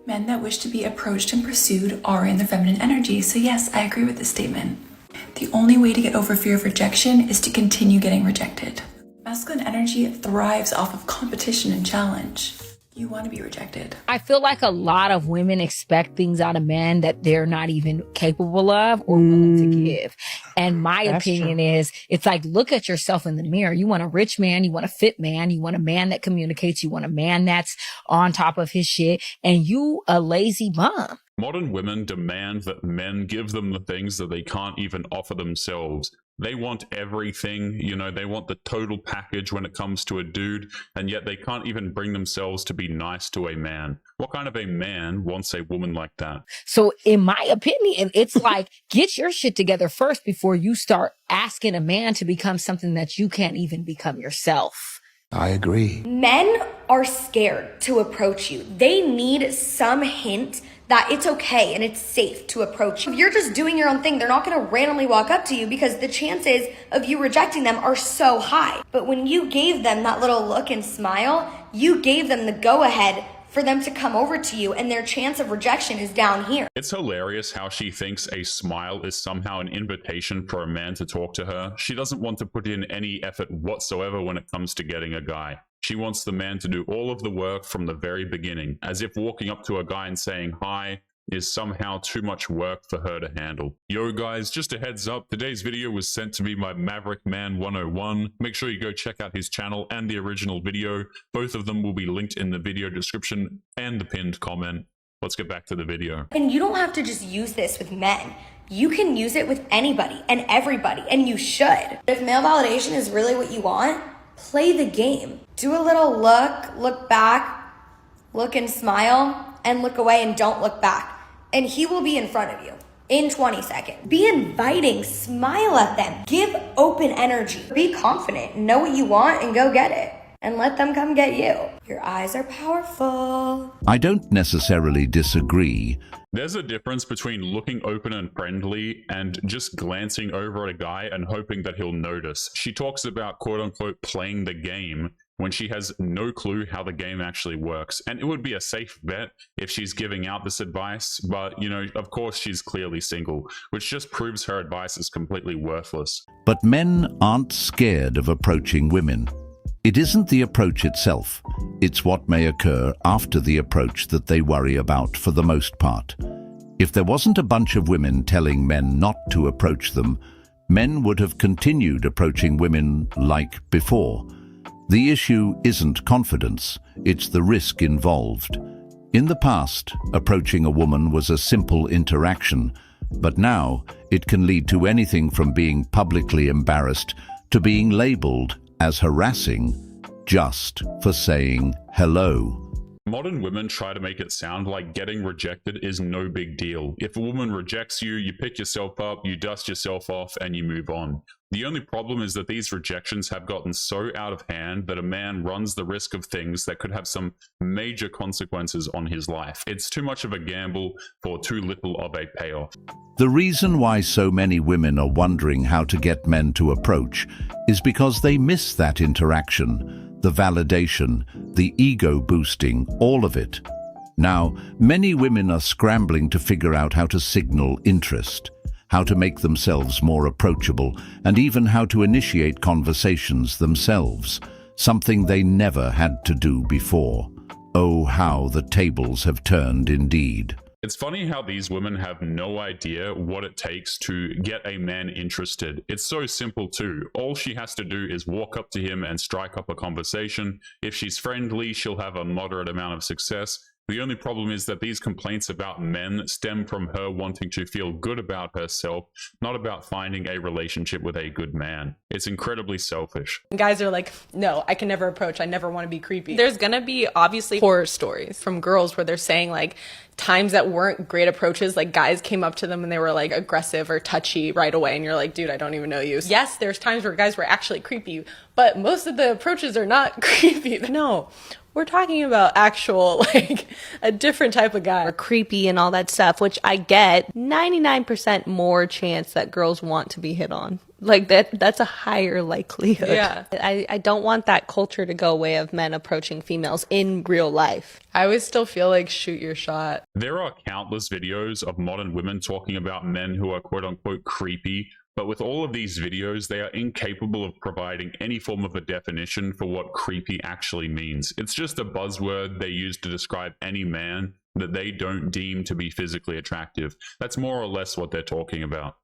Men that wish to be approached and pursued are in their feminine energy. So yes, I agree with this statement. The only way to get over fear of rejection is to continue getting rejected. Masculine energy thrives off of competition and challenge. You want to be rejected. I feel like a lot of women expect things out of men that they're not even capable of or willing to give. And my opinion is, it's like, look at yourself in the mirror. You want a rich man. You want a fit man. You want a man that communicates. You want a man that's on top of his shit. And you a lazy bum. Modern women demand that men give them the things that they can't even offer themselves. They want everything, you know, they want the total package when it comes to a dude, and yet they can't even bring themselves to be nice to a man. What kind of a man wants a woman like that? So in my opinion, it's like, get your shit together first before you start asking a man to become something that you can't even become yourself. I agree. Men are scared to approach you. They need some hint that it's okay and it's safe to approach you. If you're just doing your own thing, they're not gonna randomly walk up to you because the chances of you rejecting them are so high. But when you gave them that little look and smile, you gave them the go-ahead for them to come over to you, and their chance of rejection is down here. It's hilarious how she thinks a smile is somehow an invitation for a man to talk to her. She doesn't want to put in any effort whatsoever when it comes to getting a guy. She wants the man to do all of the work from the very beginning, as if walking up to a guy and saying hi is somehow too much work for her to handle. Yo guys, just a heads up, today's video was sent to me by Maverick Man 101. Make sure you go check out his channel and the original video. Both of them will be linked in the video description and the pinned comment. Let's get back to the video. And you don't have to just use this with men. You can use it with anybody and everybody, and you should. If male validation is really what you want, play the game. Do a little look back, look and smile, and look away and don't look back. And he will be in front of you in 20 seconds. Be inviting, smile at them, give open energy, be confident, know what you want and go get it. And let them come get you. Your eyes are powerful. I don't necessarily disagree. There's a difference between looking open and friendly and just glancing over at a guy and hoping that he'll notice. She talks about quote-unquote playing the game when she has no clue how the game actually works. And it would be a safe bet if she's giving out this advice, but, you know, of course she's clearly single, which just proves her advice is completely worthless. But men aren't scared of approaching women. It isn't the approach itself, it's what may occur after the approach that they worry about for the most part. If there wasn't a bunch of women telling men not to approach them, men would have continued approaching women like before. The issue isn't confidence, it's the risk involved. In the past, approaching a woman was a simple interaction, but now it can lead to anything from being publicly embarrassed to being labeled as harassing just for saying hello. Modern women try to make it sound like getting rejected is no big deal. If a woman rejects you, you pick yourself up, you dust yourself off, and you move on. The only problem is that these rejections have gotten so out of hand that a man runs the risk of things that could have some major consequences on his life. It's too much of a gamble for too little of a payoff. The reason why so many women are wondering how to get men to approach is because they miss that interaction, the validation, the ego boosting, all of it. Now, many women are scrambling to figure out how to signal interest, how to make themselves more approachable, and even how to initiate conversations themselves, something they never had to do before. Oh, how the tables have turned indeed. It's funny how these women have no idea what it takes to get a man interested. It's so simple too. All she has to do is walk up to him and strike up a conversation. If she's friendly, she'll have a moderate amount of success. The only problem is that these complaints about men stem from her wanting to feel good about herself, not about finding a relationship with a good man. It's incredibly selfish. Guys are like, no, I can never approach. I never want to be creepy. There's gonna be obviously horror stories from girls where they're saying like times that weren't great approaches, like guys came up to them and they were like aggressive or touchy right away. And you're like, dude, I don't even know you. Yes, there's times where guys were actually creepy, but most of the approaches are not creepy. No. We're talking about actual, like, a different type of guy. Or creepy and all that stuff, which I get. 99% more chance that girls want to be hit on. Like that's a higher likelihood. Yeah. I don't want that culture to go away of men approaching females in real life. I always still feel like shoot your shot. There are countless videos of modern women talking about men who are quote unquote creepy, but with all of these videos, they are incapable of providing any form of a definition for what creepy actually means. It's just a buzzword they use to describe any man that they don't deem to be physically attractive. That's more or less what they're talking about.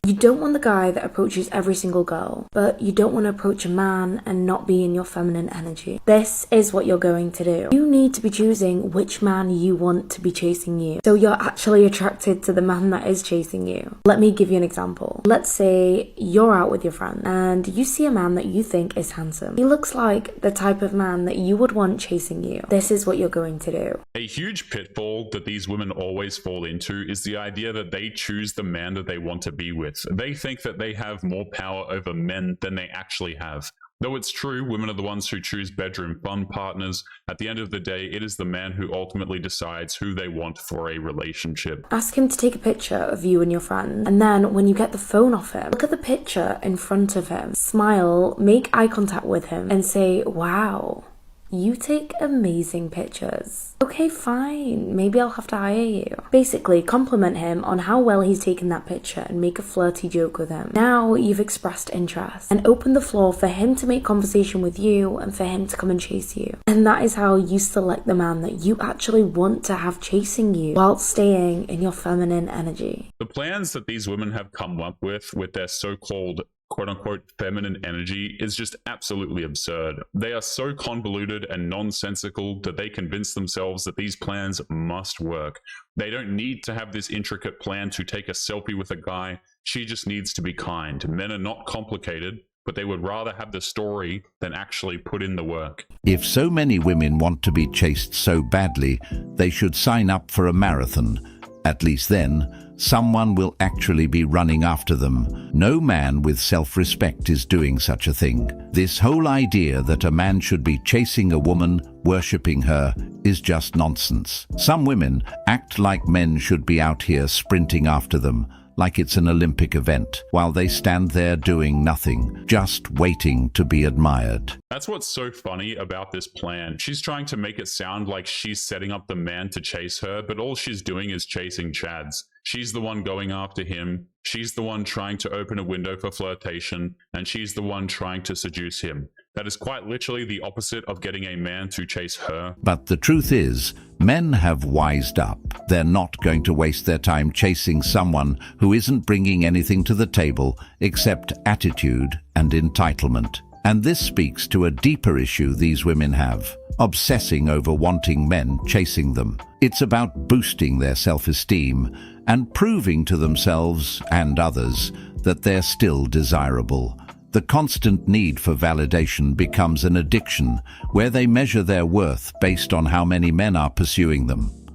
You don't want the guy that approaches every single girl, but you don't want to approach a man and not be in your feminine energy. This is what you're going to do. You need to be choosing which man you want to be chasing you, so you're actually attracted to the man that is chasing you. Let me give you an example. Let's say you're out with your friend and you see a man that you think is handsome. He looks like the type of man that you would want chasing you. This is what you're going to do. A huge pitfall that these women always fall into is the idea that they choose the man that they want to be with. They think that they have more power over men than they actually have. Though it's true, women are the ones who choose bedroom fun partners. At the end of the day, it is the man who ultimately decides who they want for a relationship. Ask him to take a picture of you and your friend, and then when you get the phone off him, look at the picture in front of him, smile, make eye contact with him, and say, wow, you take amazing pictures. Okay, fine, maybe I'll have to hire you. Basically, compliment him on how well he's taken that picture and make a flirty joke with him. Now you've expressed interest and opened the floor for him to make conversation with you and for him to come and chase you. And that is how you select the man that you actually want to have chasing you while staying in your feminine energy. The plans that these women have come up with their so-called quote-unquote feminine energy is just absolutely absurd. They are so convoluted and nonsensical that they convince themselves that these plans must work. They don't need to have this intricate plan to take a selfie with a guy. She just needs to be kind. Men are not complicated, but they would rather have the story than actually put in the work. If so many women want to be chased so badly, they should sign up for a marathon. At least then, someone will actually be running after them. No man with self-respect is doing such a thing. This whole idea that a man should be chasing a woman, worshipping her, is just nonsense. Some women act like men should be out here sprinting after them, like it's an Olympic event, while they stand there doing nothing, just waiting to be admired. That's what's so funny about this plan. She's trying to make it sound like she's setting up the man to chase her, but all she's doing is chasing Chads. She's the one going after him, she's the one trying to open a window for flirtation, and she's the one trying to seduce him. That is quite literally the opposite of getting a man to chase her. But the truth is, men have wised up. They're not going to waste their time chasing someone who isn't bringing anything to the table except attitude and entitlement. And this speaks to a deeper issue these women have, obsessing over wanting men chasing them. It's about boosting their self-esteem and proving to themselves and others that they're still desirable. The constant need for validation becomes an addiction where they measure their worth based on how many men are pursuing them.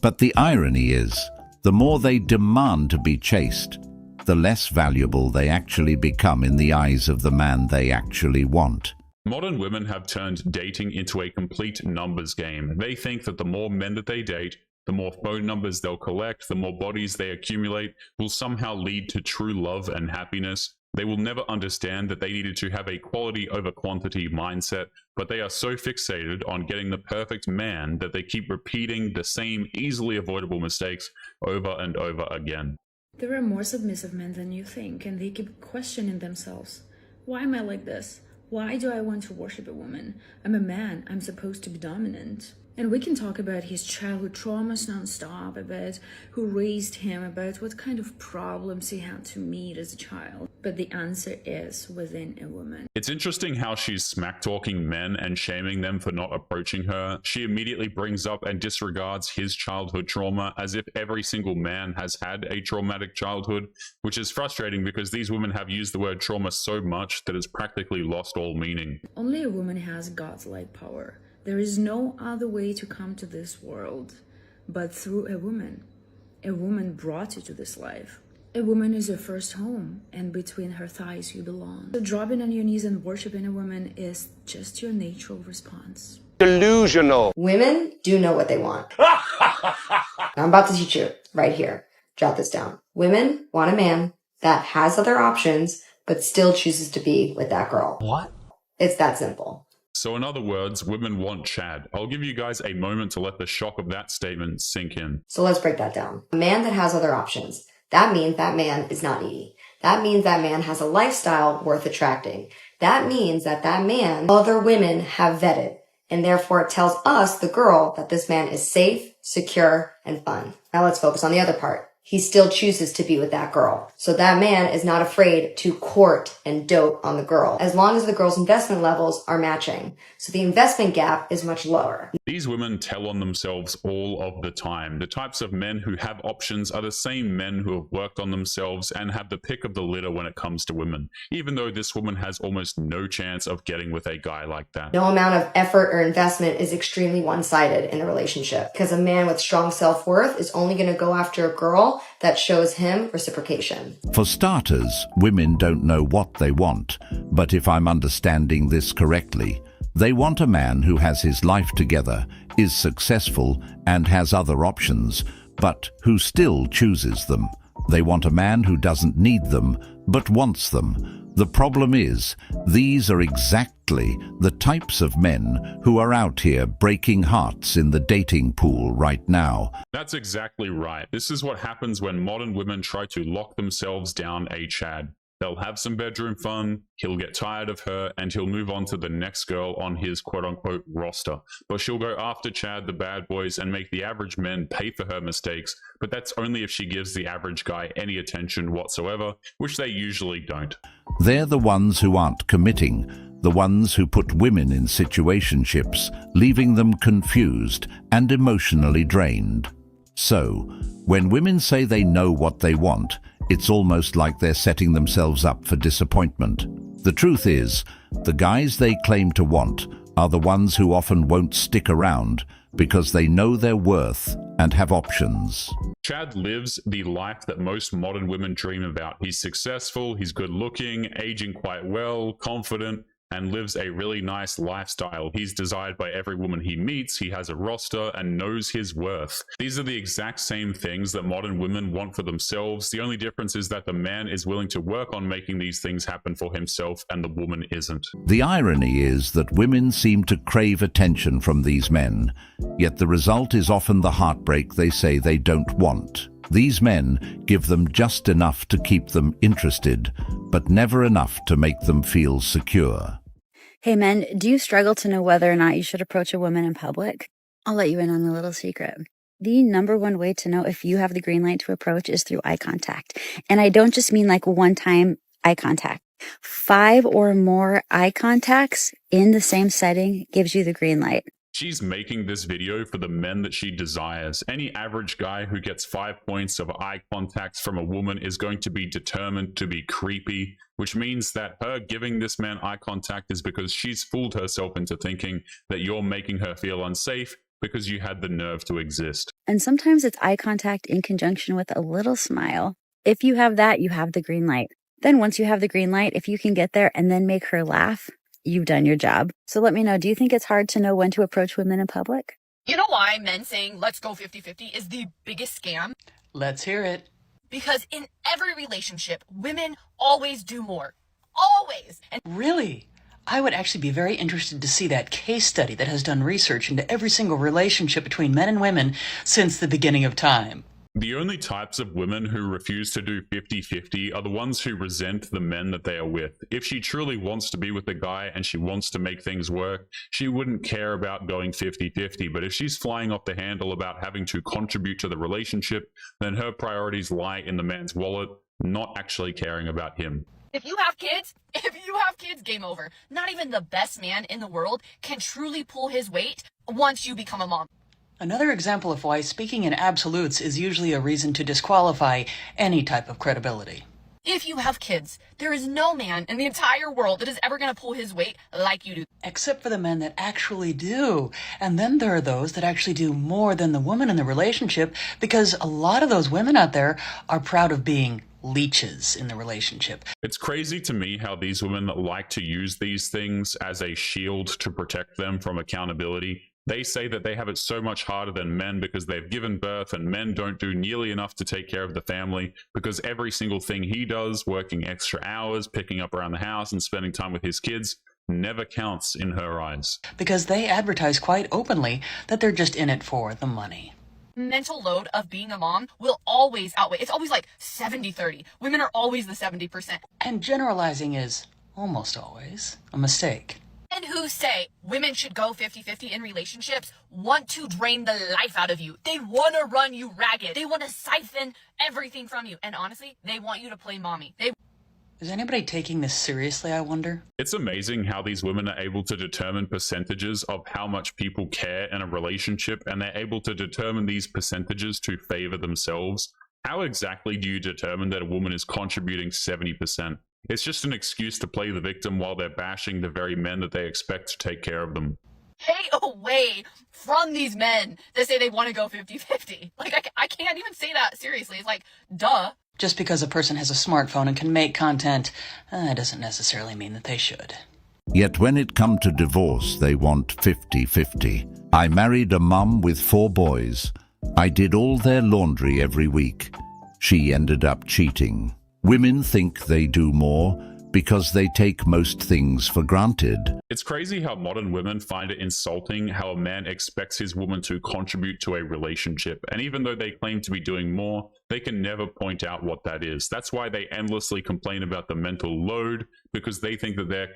But the irony is, the more they demand to be chased, the less valuable they actually become in the eyes of the man they actually want. Modern women have turned dating into a complete numbers game. They think that the more men that they date, the more phone numbers they'll collect, the more bodies they accumulate, will somehow lead to true love and happiness. They will never understand that they needed to have a quality over quantity mindset, but they are so fixated on getting the perfect man that they keep repeating the same easily avoidable mistakes over and over again. There are more submissive men than you think, and they keep questioning themselves. Why am I like this? Why do I want to worship a woman? I'm a man, I'm supposed to be dominant. And we can talk about his childhood traumas nonstop, about who raised him, about what kind of problems he had to meet as a child. But the answer is within a woman. It's interesting how she's smack-talking men and shaming them for not approaching her. She immediately brings up and disregards his childhood trauma as if every single man has had a traumatic childhood, which is frustrating because these women have used the word trauma so much that it's practically lost all meaning. Only a woman has godlike power. There is no other way to come to this world but through a woman. A woman brought you to this life. A woman is your first home, and between her thighs you belong. So dropping on your knees and worshiping a woman is just your natural response. Delusional. Women do know what they want. I'm about to teach you right here. Jot this down. Women want a man that has other options but still chooses to be with that girl. What? It's that simple. So in other words, women want Chad. I'll give you guys a moment to let the shock of that statement sink in. So let's break that down. A man that has other options, that means that man is not needy. That means that man has a lifestyle worth attracting. That means that that man, other women have vetted. And therefore it tells us, the girl, that this man is safe, secure, and fun. Now let's focus on the other part. He still chooses to be with that girl. So that man is not afraid to court and dote on the girl, as long as the girl's investment levels are matching. So the investment gap is much lower. These women tell on themselves all of the time. The types of men who have options are the same men who have worked on themselves and have the pick of the litter when it comes to women, even though this woman has almost no chance of getting with a guy like that. No amount of effort or investment is extremely one-sided in a relationship, because a man with strong self-worth is only going to go after a girl that shows him reciprocation. For starters, women don't know what they want, but if I'm understanding this correctly, they want a man who has his life together, is successful, and has other options, but who still chooses them. They want a man who doesn't need them, but wants them. The problem is, these are exactly the types of men who are out here breaking hearts in the dating pool right now. That's exactly right. This is what happens when modern women try to lock themselves down a Chad. They'll have some bedroom fun, he'll get tired of her, and he'll move on to the next girl on his quote-unquote roster. But she'll go after Chad, the bad boys, and make the average men pay for her mistakes, but that's only if she gives the average guy any attention whatsoever, which they usually don't. They're the ones who aren't committing, the ones who put women in situationships, leaving them confused and emotionally drained. So, when women say they know what they want, it's almost like they're setting themselves up for disappointment. The truth is, the guys they claim to want are the ones who often won't stick around because they know their worth and have options. Chad lives the life that most modern women dream about. He's successful, he's good looking, aging quite well, confident, and lives a really nice lifestyle. He's desired by every woman he meets, he has a roster, and knows his worth. These are the exact same things that modern women want for themselves. The only difference is that the man is willing to work on making these things happen for himself, and the woman isn't. The irony is that women seem to crave attention from these men, yet the result is often the heartbreak they say they don't want. These men give them just enough to keep them interested, but never enough to make them feel secure. Hey men, do you struggle to know whether or not you should approach a woman in public? I'll let you in on a little secret. The number one way to know if you have the green light to approach is through eye contact. And I don't just mean like one-time eye contact. 5 or more eye contacts in the same setting gives you the green light. She's making this video for the men that she desires. Any average guy who gets 5 points of eye contacts from a woman is going to be determined to be creepy, which means that her giving this man eye contact is because she's fooled herself into thinking that you're making her feel unsafe because you had the nerve to exist. And sometimes it's eye contact in conjunction with a little smile. If you have that, you have the green light. Then once you have the green light, if you can get there and then make her laugh, you've done your job. So let me know, do you think it's hard to know when to approach women in public? You know why men saying let's go 50-50 is the biggest scam? Let's hear it. Because in every relationship, women always do more. Always. And Really? I would actually be very interested to see that case study that has done research into every single relationship between men and women since the beginning of time. The only types of women who refuse to do 50-50 are the ones who resent the men that they are with. If she truly wants to be with a guy and she wants to make things work, she wouldn't care about going 50-50. But if she's flying off the handle about having to contribute to the relationship, then her priorities lie in the man's wallet, not actually caring about him. if you have kids, game over. Not even the best man in the world can truly pull his weight once you become a mom. Another example of why speaking in absolutes is usually a reason to disqualify any type of credibility. If you have kids, there is no man in the entire world that is ever going to pull his weight like you do. Except for the men that actually do. And then there are those that actually do more than the woman in the relationship, because a lot of those women out there are proud of being leeches in the relationship. It's crazy to me how these women like to use these things as a shield to protect them from accountability. They say that they have it so much harder than men because they've given birth, and men don't do nearly enough to take care of the family because every single thing he does, working extra hours, picking up around the house, and spending time with his kids, never counts in her eyes. Because they advertise quite openly that they're just in it for the money. Mental load of being a mom will always outweigh. It's always like 70-30. Women are always the 70%. And generalizing is almost always a mistake. Men who say women should go 50-50 in relationships want to drain the life out of you. They want to run you ragged. They want to siphon everything from you. And honestly, they want you to play mommy. Is anybody taking this seriously, I wonder? It's amazing how these women are able to determine percentages of how much people care in a relationship, and they're able to determine these percentages to favor themselves. How exactly do you determine that a woman is contributing 70%? It's just an excuse to play the victim while they're bashing the very men that they expect to take care of them. Stay away from these men that say they want to go 50-50. Like, I can't even say that seriously. It's like, duh. Just because a person has a smartphone and can make content, doesn't necessarily mean that they should. Yet when it comes to divorce, they want 50-50. I married a mum with 4 boys. I did all their laundry every week. She ended up cheating. Women think they do more because they take most things for granted. It's crazy how modern women find it insulting how a man expects his woman to contribute to a relationship, and even though they claim to be doing more, they can never point out what that is. That's why they endlessly complain about the mental load, because they think that their,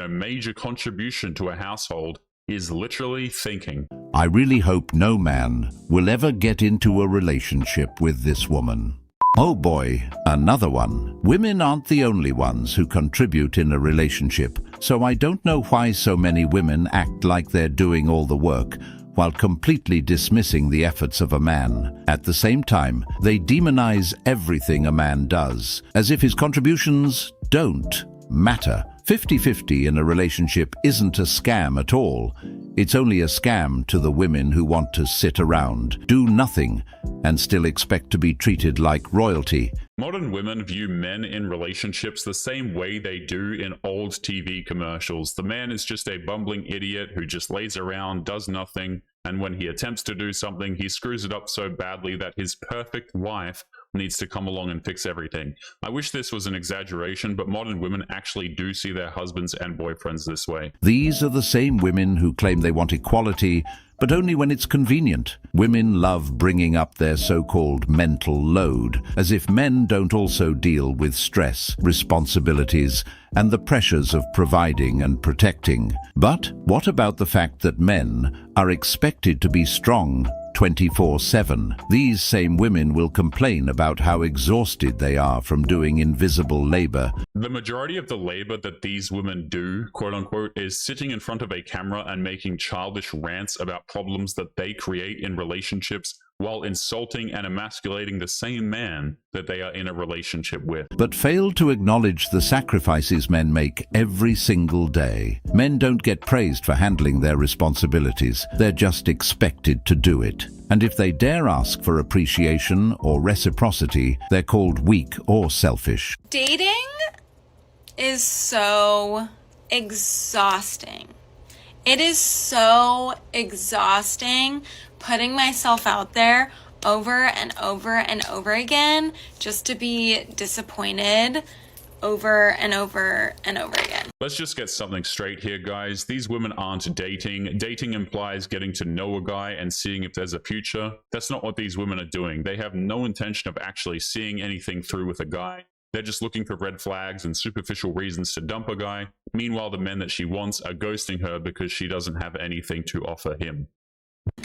major contribution to a household is literally thinking. I really hope no man will ever get into a relationship with this woman. Oh boy, another one. Women aren't the only ones who contribute in a relationship, so I don't know why so many women act like they're doing all the work while completely dismissing the efforts of a man. At the same time, they demonize everything a man does, as if his contributions don't matter. 50-50 in a relationship isn't a scam at all. It's only a scam to the women who want to sit around, do nothing, and still expect to be treated like royalty. Modern women view men in relationships the same way they do in old TV commercials. The man is just a bumbling idiot who just lays around, does nothing, and when he attempts to do something, he screws it up so badly that his perfect wife needs to come along and fix everything. I wish this was an exaggeration, but modern women actually do see their husbands and boyfriends this way. These are the same women who claim they want equality, but only when it's convenient. Women love bringing up their so-called mental load, as if men don't also deal with stress, responsibilities, and the pressures of providing and protecting. But what about the fact that men are expected to be strong 24/7? These same women will complain about how exhausted they are from doing invisible labor. The majority of the labor that these women do, quote unquote, is sitting in front of a camera and making childish rants about problems that they create in relationships while insulting and emasculating the same man that they are in a relationship with. But fail to acknowledge the sacrifices men make every single day. Men don't get praised for handling their responsibilities. They're just expected to do it. And if they dare ask for appreciation or reciprocity, they're called weak or selfish. Dating is so exhausting. It is so exhausting putting myself out there over and over and over again just to be disappointed over and over and over again. Let's just get something straight here, guys. These women aren't dating. Dating implies getting to know a guy and seeing if there's a future. That's not what these women are doing. They have no intention of actually seeing anything through with a guy. They're just looking for red flags and superficial reasons to dump a guy. Meanwhile, the men that she wants are ghosting her because she doesn't have anything to offer him.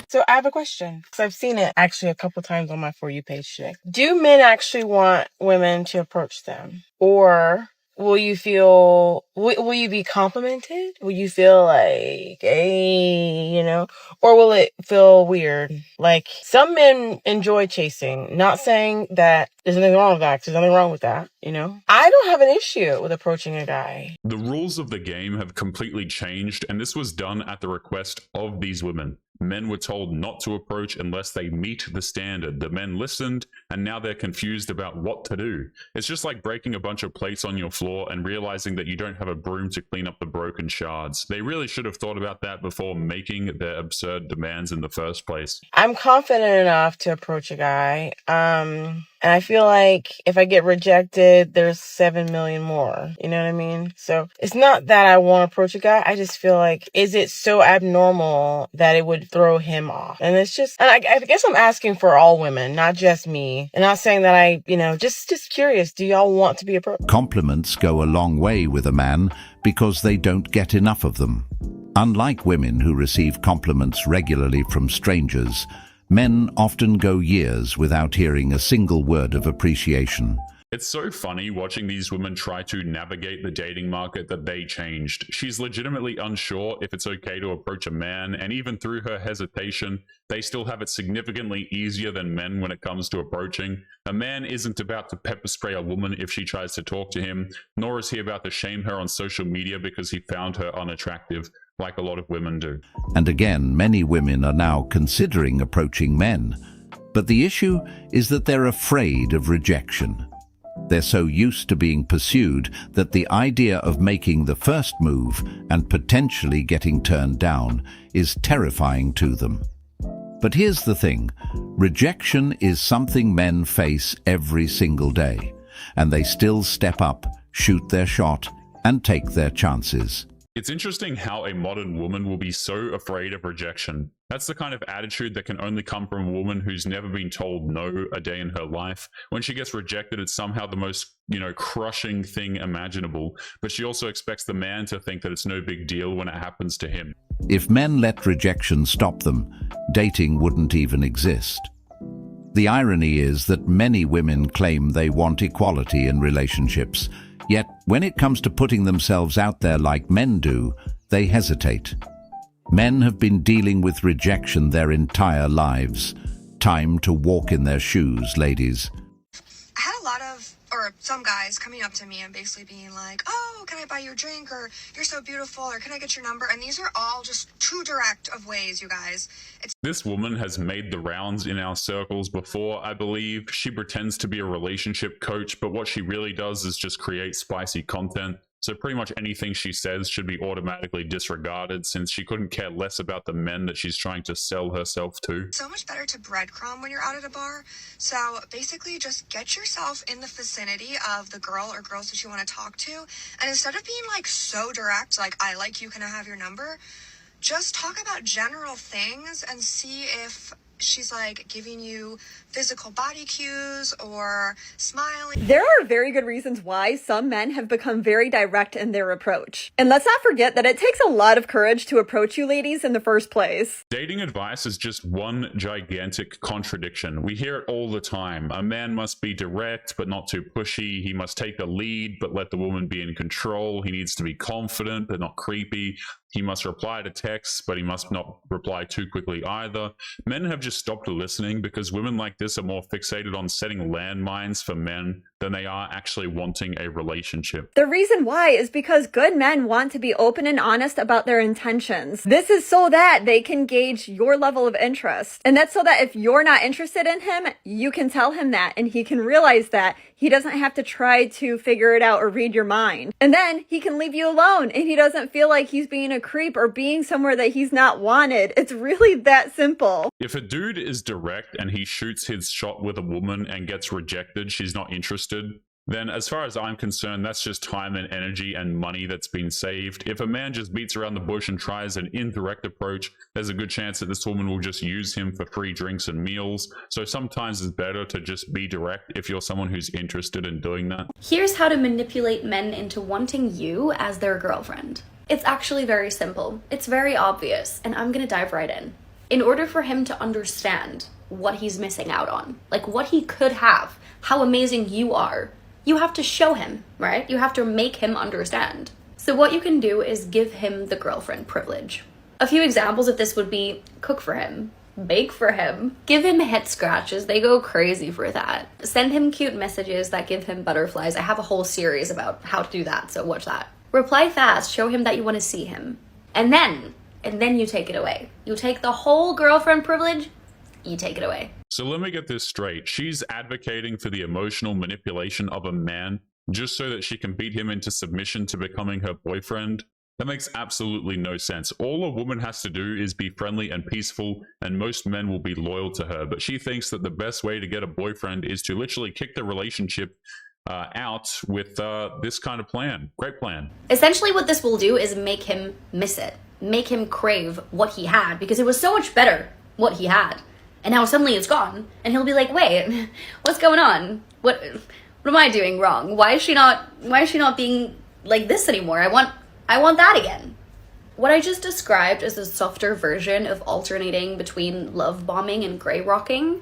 So I have a question, because I've seen it actually a couple times on my For You page today. Do men actually want women to approach them? Or will you feel, will you be complimented? Will you feel like, hey, or will it feel weird? Like, some men enjoy chasing. Not saying that there's nothing wrong with that, 'cause there's nothing wrong with that, I don't have an issue with approaching a guy. The rules of the game have completely changed, and this was done at the request of these women. Men were told not to approach unless they meet the standard. The men listened, and now they're confused about what to do. It's just like breaking a bunch of plates on your floor and realizing that you don't have a broom to clean up the broken shards. They really should have thought about that before making their absurd demands in the first place. I'm confident enough to approach a guy. And I feel like if I get rejected, there's 7 million more. You know what I mean? So it's not that I want to approach a guy. I just feel like, is it so abnormal that it would throw him off? And it's just, and I guess I'm asking for all women, not just me. And not saying that I, just curious. Do y'all want to be approached? Compliments go a long way with a man because they don't get enough of them. Unlike women who receive compliments regularly from strangers, men often go years without hearing a single word of appreciation. It's so funny watching these women try to navigate the dating market that they changed. She's legitimately unsure if it's okay to approach a man, and even through her hesitation, they still have it significantly easier than men when it comes to approaching. A man isn't about to pepper spray a woman if she tries to talk to him, nor is he about to shame her on social media because he found her unattractive, like a lot of women do. And again, many women are now considering approaching men. But the issue is that they're afraid of rejection. They're so used to being pursued that the idea of making the first move and potentially getting turned down is terrifying to them. But here's the thing, rejection is something men face every single day, and they still step up, shoot their shot, and take their chances. It's interesting how a modern woman will be so afraid of rejection. That's the kind of attitude that can only come from a woman who's never been told no a day in her life. When she gets rejected, it's somehow the most, crushing thing imaginable. But she also expects the man to think that it's no big deal when it happens to him. If men let rejection stop them, dating wouldn't even exist. The irony is that many women claim they want equality in relationships, yet when it comes to putting themselves out there like men do, they hesitate. Men have been dealing with rejection their entire lives. Time to walk in their shoes, ladies. I had a lot of, or some guys coming up to me and basically being like, oh, can I buy you a drink? Or you're so beautiful, or can I get your number? And these are all just too direct of ways, you guys. This woman has made the rounds in our circles before, I believe. She pretends to be a relationship coach, but what she really does is just create spicy content. So pretty much anything she says should be automatically disregarded, since she couldn't care less about the men that she's trying to sell herself to. So much better to breadcrumb when you're out at a bar. So basically just get yourself in the vicinity of the girl or girls that you want to talk to. And instead of being like so direct, like, I like you, can I have your number? Just talk about general things and see if she's like giving you physical body cues or smiling. There are very good reasons why some men have become very direct in their approach. And let's not forget that it takes a lot of courage to approach you ladies in the first place. Dating advice is just one gigantic contradiction. We hear it all the time. A man must be direct but not too pushy. He must take the lead but let the woman be in control. He needs to be confident but not creepy. He must reply to texts, but he must not reply too quickly either. Men have just stopped listening because women like this are more fixated on setting landmines for men than they are actually wanting a relationship. The reason why is because good men want to be open and honest about their intentions. This is so that they can gauge your level of interest. And that's so that if you're not interested in him, you can tell him that and he can realize that he doesn't have to try to figure it out or read your mind. And then he can leave you alone and he doesn't feel like he's being a creep or being somewhere that he's not wanted. It's really that simple. If a dude is direct and he shoots his shot with a woman and gets rejected, she's not interested, then as far as I'm concerned, that's just time and energy and money that's been saved. If a man just beats around the bush and tries an indirect approach, there's a good chance that this woman will just use him for free drinks and meals. So sometimes it's better to just be direct if you're someone who's interested in doing that. Here's how to manipulate men into wanting you as their girlfriend. It's actually very simple. It's very obvious, and I'm gonna dive right in. In order for him to understand what he's missing out on, like what he could have, how amazing you are, you have to show him, right? You have to make him understand. So what you can do is give him the girlfriend privilege. A few examples of this would be cook for him, bake for him, give him head scratches. They go crazy for that. Send him cute messages that give him butterflies. I have a whole series about how to do that, so watch that. Reply fast, show him that you want to see him. And then you take it away. You take the whole girlfriend privilege, you take it away. So let me get this straight. She's advocating for the emotional manipulation of a man just so that she can beat him into submission to becoming her boyfriend? That makes absolutely no sense. All a woman has to do is be friendly and peaceful, and most men will be loyal to her. But she thinks that the best way to get a boyfriend is to literally kick the relationship out with this kind of plan. Great plan. Essentially what this will do is make him miss it. Make him crave what he had, because it was so much better what he had. And now suddenly it's gone, and he'll be like, wait, what's going on? What am I doing wrong? Why is she not being like this anymore? I want that again. What I just described is a softer version of alternating between love bombing and grey rocking.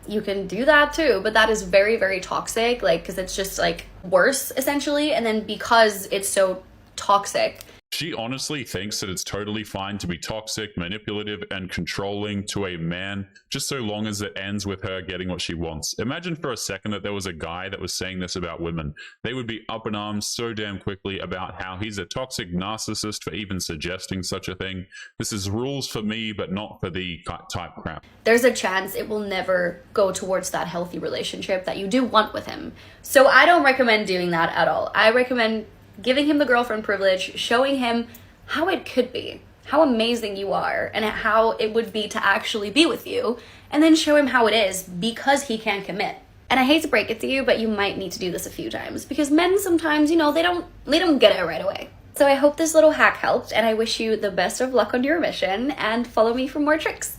You can do that too, but that is very, very toxic, like, because it's just like worse essentially. And then because it's so toxic, she honestly thinks that it's totally fine to be toxic, manipulative, and controlling to a man, just so long as it ends with her getting what she wants. Imagine for a second that there was a guy that was saying this about women. They would be up in arms so damn quickly about how he's a toxic narcissist for even suggesting such a thing. This is rules for me, but not for the type crap. there's a chance it will never go towards that healthy relationship that you do want with him. So I don't recommend doing that at all. I recommend giving him the girlfriend privilege, showing him how it could be, how amazing you are, and how it would be to actually be with you, and then show him how it is, because he can't commit. And I hate to break it to you, but you might need to do this a few times, because men sometimes, they don't get it right away. So I hope this little hack helped, and I wish you the best of luck on your mission, and follow me for more tricks.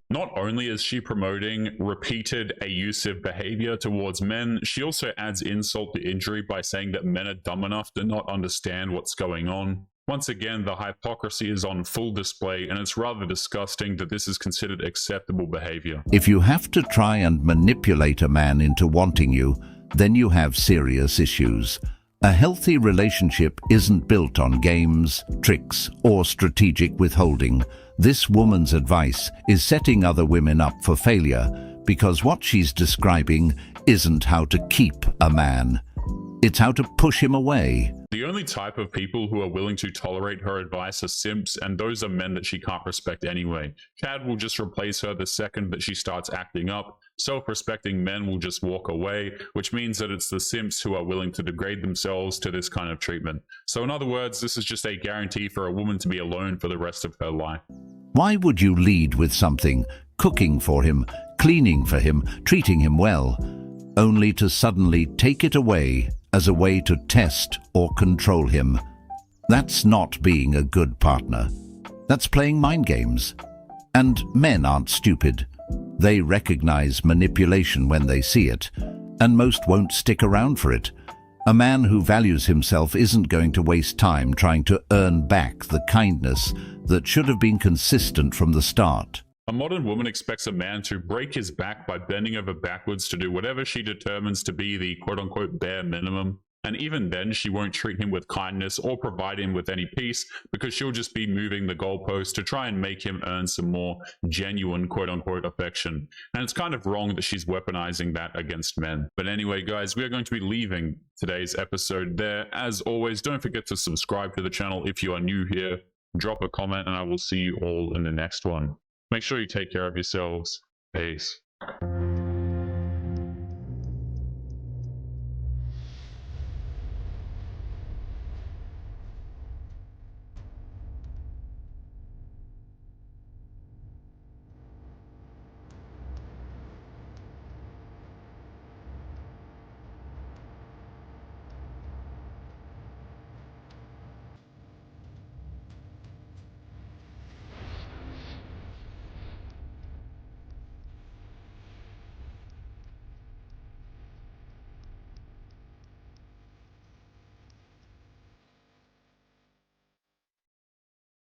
Not only is she promoting repeated abusive behavior towards men, she also adds insult to injury by saying that men are dumb enough to not understand what's going on. Once again, the hypocrisy is on full display, and it's rather disgusting that this is considered acceptable behavior. If you have to try and manipulate a man into wanting you, then you have serious issues. A healthy relationship isn't built on games, tricks, or strategic withholding. This woman's advice is setting other women up for failure, because what she's describing isn't how to keep a man. It's how to push him away. The only type of people who are willing to tolerate her advice are simps, and those are men that she can't respect anyway. Chad will just replace her the second that she starts acting up. Self-respecting men will just walk away, which means that it's the simps who are willing to degrade themselves to this kind of treatment. So in other words, this is just a guarantee for a woman to be alone for the rest of her life. Why would you lead with something, cooking for him, cleaning for him, treating him well, only to suddenly take it away as a way to test or control him? That's not being a good partner. That's playing mind games. And men aren't stupid. They recognize manipulation when they see it, and most won't stick around for it. A man who values himself isn't going to waste time trying to earn back the kindness that should have been consistent from the start. A modern woman expects a man to break his back by bending over backwards to do whatever she determines to be the quote-unquote bare minimum. And even then, she won't treat him with kindness or provide him with any peace, because she'll just be moving the goalpost to try and make him earn some more genuine quote-unquote affection. And it's kind of wrong that she's weaponizing that against men. But anyway, guys, we are going to be leaving today's episode there. As always, don't forget to subscribe to the channel if you are new here. Drop a comment, and I will see you all in the next one. Make sure you take care of yourselves. Peace.